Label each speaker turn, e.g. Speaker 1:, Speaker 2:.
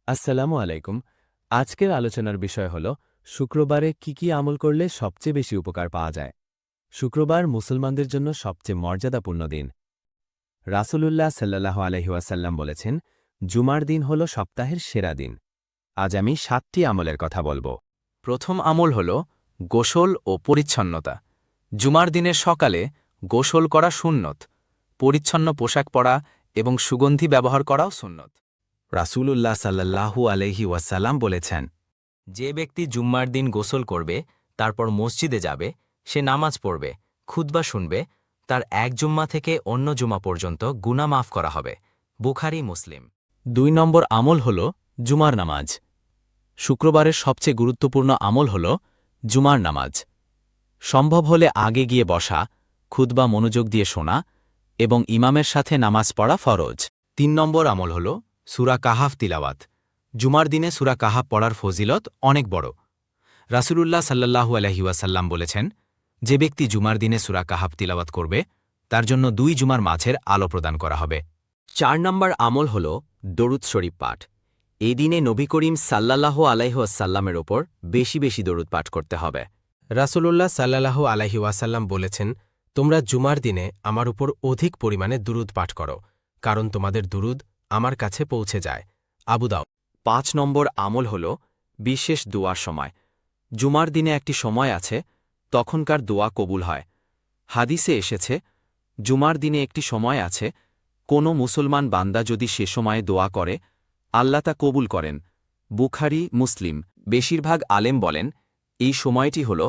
Speaker 1: আসসালামু আলাইকুম। আজকের আলোচনার বিষয় হল শুক্রবারে কি আমল করলে সবচেয়ে বেশি উপকার পাওয়া যায়। শুক্রবার মুসলমানদের জন্য সবচেয়ে মর্যাদাপূর্ণ দিন। রাসূলুল্লাহ সাল্লাল্লাহু আলাইহি ওয়াসাল্লাম বলেছেন, জুমার দিন হল সপ্তাহের সেরা দিন। আজ আমি 7টি আমলের কথা বলবো।
Speaker 2: প্রথম আমল হল গোসল ও পরিচ্ছন্নতা। জুমার দিনের সকালে গোসল করা সুন্নত, পরিচ্ছন্ন পোশাক পরা এবং সুগন্ধি ব্যবহার করাও সুন্নত।
Speaker 3: রাসূলুল্লাহ সাল্লাল্লাহু আলাইহি ওয়াসাল্লাম বলেছেন,
Speaker 2: যে ব্যক্তি জুম্মার দিন গোসল করবে, তারপর মসজিদে যাবে, সে নামাজ পড়বে, খুতবা শুনবে, তার এক জুম্মা থেকে অন্য জুমা পর্যন্ত গুনাহ মাফ করা হবে। বুখারী মুসলিম।
Speaker 3: 2 নম্বর আমল হল জুমার নামাজ। শুক্রবারের সবচেয়ে গুরুত্বপূর্ণ আমল হল জুমার নামাজ। সম্ভব হলে আগে গিয়ে বসা, খুতবা মনোযোগ দিয়ে শোনা এবং ইমামের সাথে নামাজ পড়া ফরজ। 3 নম্বর আমল হল সূরা কাহাফ তিলাওয়াত। জুমার দিনে সূরা কাহাফ পড়ার ফজিলত অনেক বড়। রাসূলুল্লাহ সাল্লাল্লাহু আলাইহি ওয়াসাল্লাম বলেছেন, যে ব্যক্তি জুমার দিনে সূরা কাহাফ তিলাওয়াত করবে, তার জন্য 2 জুমার মাঝের আলো প্রদান করা হবে।
Speaker 2: 4 নম্বর আমল হল দরুদ শরীফ পাঠ। এই দিনে নবী করিম সাল্লাল্লাহু আলাইহি ওয়াসাল্লামের ওপর বেশি বেশি দরুদ পাঠ করতে হবে।
Speaker 4: রাসূলুল্লাহ সাল্লাল্লাহু আলাইহি ওয়াসাল্লাম বলেছেন, তোমরা জুমার দিনে আমার উপর অধিক পরিমাণে দুরুদ পাঠ করো, কারণ তোমাদের দুরুদ আমার কাছে পৌঁছে যায়। আবু দাউদ।
Speaker 3: 5 নম্বর আমল হল বিশেষ দোয়ার সময়। জুমার দিনে একটি সময় আছে, তখনকার দোয়া কবুল হয়। হাদিসে এসেছে, জুমার দিনে একটি সময় আছে, কোনো মুসলমান বান্দা যদি সে সময়ে দোয়া করে, আল্লাহ তা কবুল করেন। বুখারী মুসলিম। বেশিরভাগ আলেম বলেন, এই সময়টি হল